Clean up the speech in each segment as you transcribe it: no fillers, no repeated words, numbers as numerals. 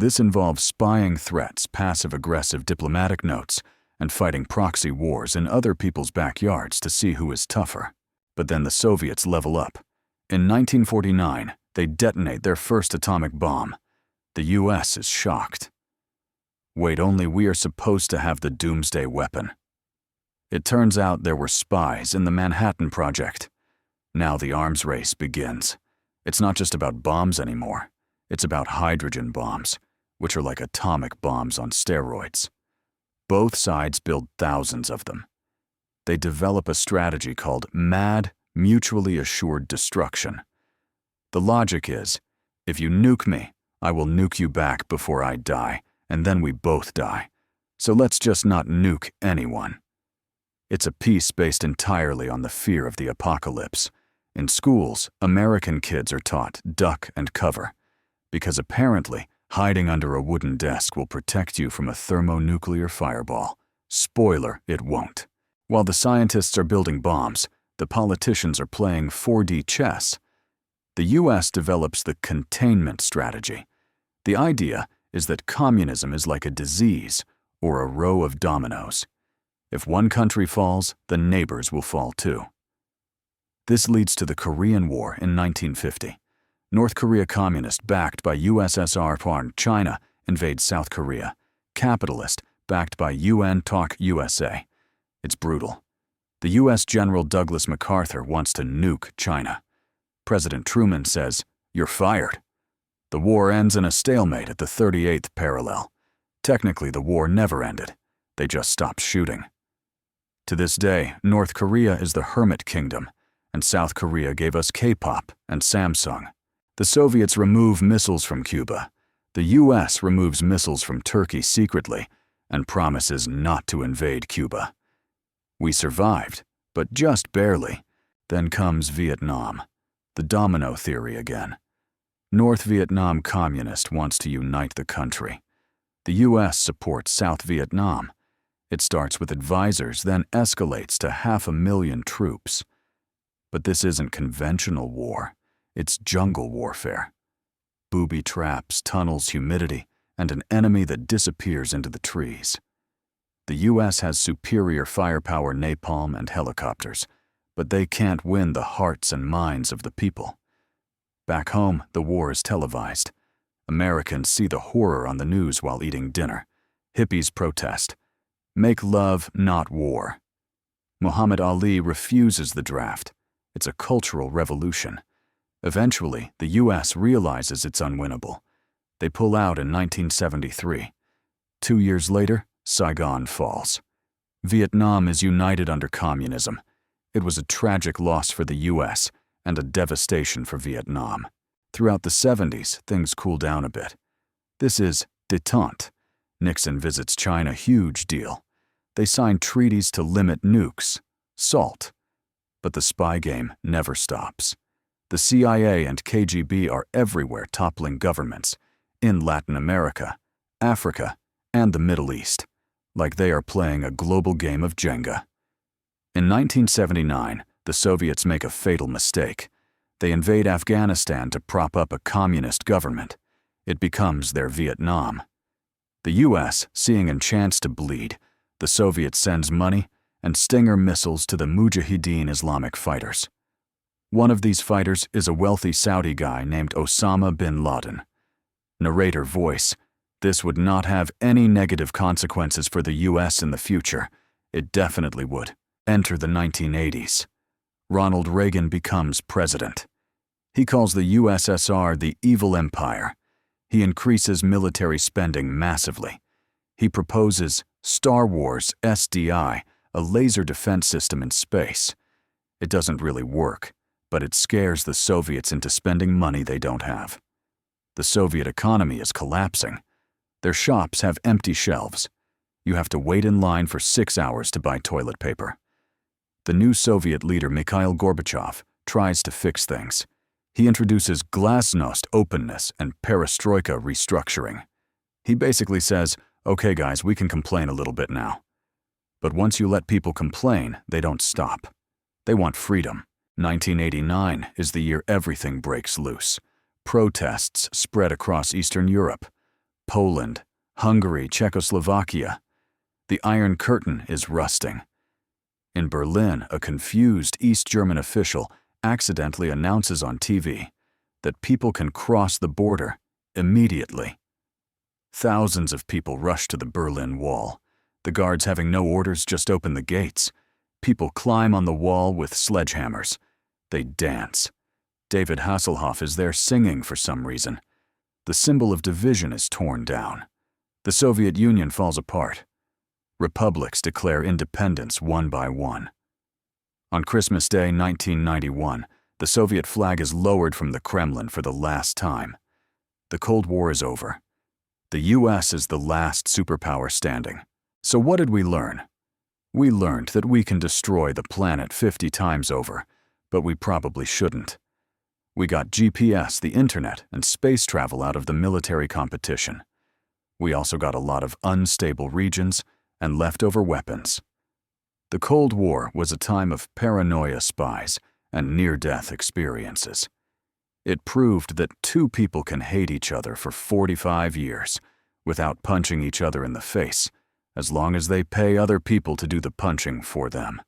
This involves spying threats, passive-aggressive diplomatic notes, and fighting proxy wars in other people's backyards to see who is tougher. But then the Soviets level up. In 1949, they detonate their first atomic bomb. The US is shocked. Wait, only we are supposed to have the doomsday weapon. It turns out there were spies in the Manhattan Project. Now the arms race begins. It's not just about bombs anymore. It's about hydrogen bombs, which are like atomic bombs on steroids. Both sides build thousands of them. They develop a strategy called mad, mutually assured destruction. The logic is, if you nuke me, I will nuke you back before I die, and then we both die. So let's just not nuke anyone. It's a piece based entirely on the fear of the apocalypse. In schools, American kids are taught duck and cover, because apparently hiding under a wooden desk will protect you from a thermonuclear fireball. Spoiler, it won't. While the scientists are building bombs, the politicians are playing 4D chess. The US develops the containment strategy. The idea is that communism is like a disease or a row of dominoes. If one country falls, the neighbors will fall too. This leads to the Korean War in 1950. North Korea communist backed by USSR, China invades South Korea. Capitalist backed by UN talk USA. It's brutal. The US General Douglas MacArthur wants to nuke China. President Truman says, "You're fired." The war ends in a stalemate at the 38th parallel. Technically, the war never ended. They just stopped shooting. To this day, North Korea is the hermit kingdom, and South Korea gave us K-pop and Samsung. The Soviets remove missiles from Cuba. The US removes missiles from Turkey secretly and promises not to invade Cuba. We survived, but just barely. Then comes Vietnam. The domino theory again. North Vietnam Communist wants to unite the country. The US supports South Vietnam. It starts with advisors, then escalates to 500,000 troops. But this isn't conventional war. It's jungle warfare. Booby traps, tunnels, humidity, and an enemy that disappears into the trees. The US has superior firepower, napalm, and helicopters, but they can't win the hearts and minds of the people. Back home, the war is televised. Americans see the horror on the news while eating dinner. Hippies protest. Make love, not war. Muhammad Ali refuses the draft. It's a cultural revolution. Eventually, the US realizes it's unwinnable. They pull out in 1973. 2 years later, Saigon falls. Vietnam is united under communism. It was a tragic loss for the US and a devastation for Vietnam. Throughout the 70s, things cool down a bit. This is détente. Nixon visits China, huge deal. They signed treaties to limit nukes, SALT. But the spy game never stops. The CIA and KGB are everywhere toppling governments, in Latin America, Africa, and the Middle East, like they are playing a global game of Jenga. In 1979, the Soviets make a fatal mistake. They invade Afghanistan to prop up a communist government. It becomes their Vietnam. The US, seeing a chance to bleed, the Soviets sends money and Stinger missiles to the Mujahideen Islamic fighters. One of these fighters is a wealthy Saudi guy named Osama bin Laden. Narrator voice, this would not have any negative consequences for the US in the future. It definitely would. Enter the 1980s. Ronald Reagan becomes president. He calls the USSR the evil empire. He increases military spending massively. He proposes Star Wars SDI, a laser defense system in space. It doesn't really work, but it scares the Soviets into spending money they don't have. The Soviet economy is collapsing. Their shops have empty shelves. You have to wait in line for 6 hours to buy toilet paper. The new Soviet leader Mikhail Gorbachev tries to fix things. He introduces glasnost, openness, and perestroika restructuring. He basically says, okay guys, we can complain a little bit now. But once you let people complain, they don't stop. They want freedom. 1989 is the year everything breaks loose. Protests spread across Eastern Europe. Poland, Hungary, Czechoslovakia. The Iron Curtain is rusting. In Berlin, a confused East German official accidentally announces on TV that people can cross the border immediately. Thousands of people rush to the Berlin Wall. The guards, having no orders, just open the gates. People climb on the wall with sledgehammers. They dance. David Hasselhoff is there singing for some reason. The symbol of division is torn down. The Soviet Union falls apart. Republics declare independence one by one. On Christmas Day 1991, the Soviet flag is lowered from the Kremlin for the last time. The Cold War is over. The US is the last superpower standing. So what did we learn? We learned that we can destroy the planet 50 times over, but we probably shouldn't. We got GPS, the internet, and space travel out of the military competition. We also got a lot of unstable regions and leftover weapons. The Cold War was a time of paranoia spies and near-death experiences. It proved that two people can hate each other for 45 years without punching each other in the face, as long as they pay other people to do the punching for them.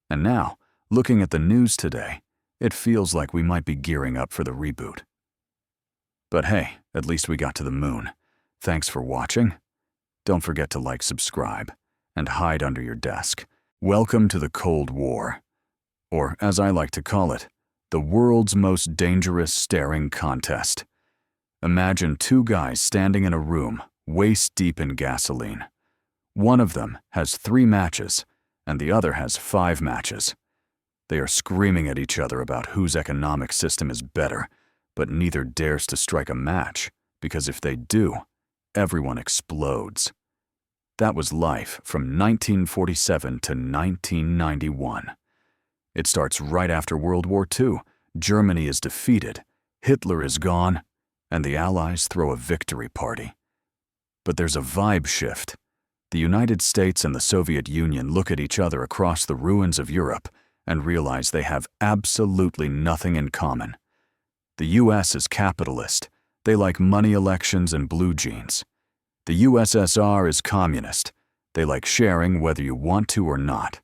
And now, looking at the news today, it feels like we might be gearing up for the reboot. But hey, at least we got to the moon. Thanks for watching. Don't forget to like, subscribe, and hide under your desk. Welcome to the Cold War, or as I like to call it, the world's most dangerous staring contest. Imagine two guys standing in a room, waist-deep in gasoline. One of them has 3 matches, and the other has 5 matches. They are screaming at each other about whose economic system is better, but neither dares to strike a match, because if they do, everyone explodes. That was life from 1947 to 1991. It starts right after World War II. Germany is defeated, Hitler is gone, and the Allies throw a victory party. But there's a vibe shift. The United States and the Soviet Union look at each other across the ruins of Europe and realize they have absolutely nothing in common. The US is capitalist. They like money, elections, and blue jeans. The USSR is communist. They like sharing whether you want to or not.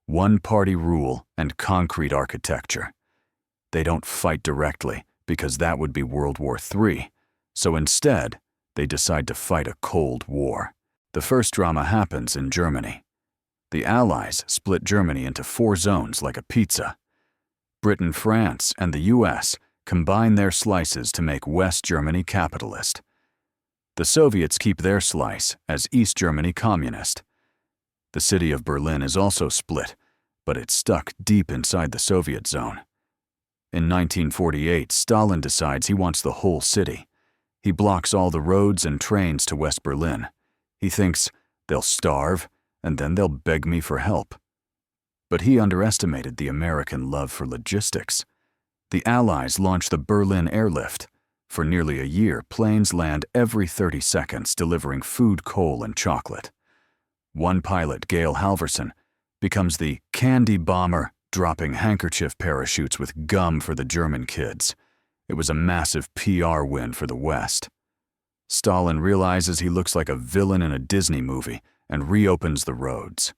One-party rule and concrete architecture. They don't fight directly because that would be World War III. So instead, they decide to fight a Cold War. The first drama happens in Germany. The Allies split Germany into 4 zones like a pizza. Britain, France, and the US combine their slices to make West Germany capitalist. The Soviets keep their slice as East Germany communist. The city of Berlin is also split, but it's stuck deep inside the Soviet zone. In 1948, Stalin decides he wants the whole city. He blocks all the roads and trains to West Berlin. He thinks, they'll starve, and then they'll beg me for help. But he underestimated the American love for logistics. The Allies launched the Berlin airlift. For nearly a year, planes land every 30 seconds delivering food, coal, and chocolate. One pilot, Gail Halvorson, becomes the candy bomber, dropping handkerchief parachutes with gum for the German kids. It was a massive PR win for the West. Stalin realizes he looks like a villain in a Disney movie and reopens the roads.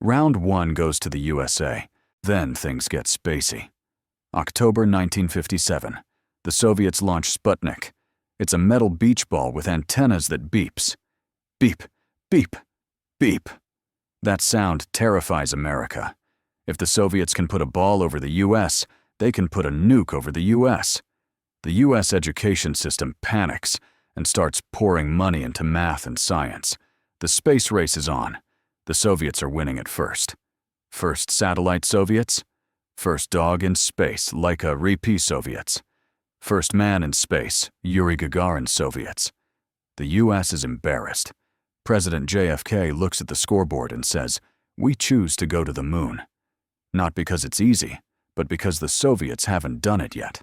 Round 1 goes to the USA. Then things get spacey. October 1957. The Soviets launch Sputnik. It's a metal beach ball with antennas that beeps. Beep, beep, beep. That sound terrifies America. If the Soviets can put a ball over the US, they can put a nuke over the US. The US education system panics and starts pouring money into math and science. The space race is on. The Soviets are winning at first. First satellite Soviets. First dog in space, Laika Ripi Soviets. First man in space, Yuri Gagarin Soviets. The US is embarrassed. President JFK looks at the scoreboard and says, "We choose to go to the moon." Not because it's easy, but because the Soviets haven't done it yet.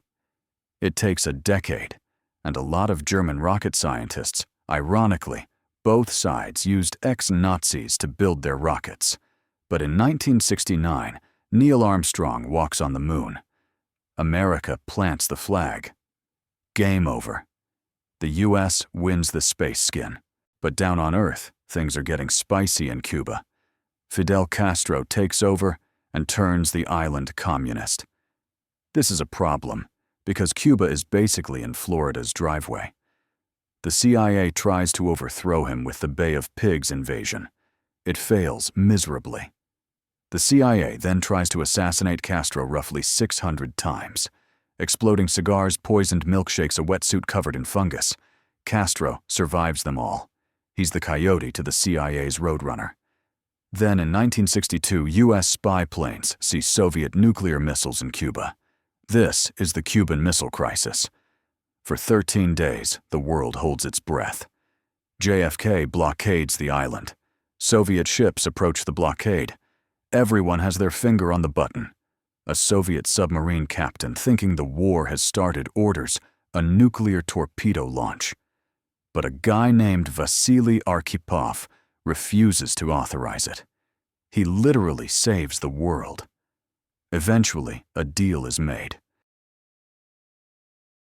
It takes a decade, and a lot of German rocket scientists, ironically, both sides used ex-Nazis to build their rockets. But in 1969, Neil Armstrong walks on the moon. America plants the flag. Game over. The US wins the space skin. But down on Earth, things are getting spicy in Cuba. Fidel Castro takes over and turns the island communist. This is a problem, because Cuba is basically in Florida's driveway. The CIA tries to overthrow him with the Bay of Pigs invasion. It fails miserably. The CIA then tries to assassinate Castro roughly 600 times. Exploding cigars, poisoned milkshakes, a wetsuit covered in fungus. Castro survives them all. He's the coyote to the CIA's roadrunner. Then in 1962, US spy planes see Soviet nuclear missiles in Cuba. This is the Cuban Missile Crisis. For 13 days, the world holds its breath. JFK blockades the island. Soviet ships approach the blockade. Everyone has their finger on the button. A Soviet submarine captain, thinking the war has started, orders a nuclear torpedo launch. But a guy named Vasili refuses to authorize it. He literally saves the world. Eventually, a deal is made.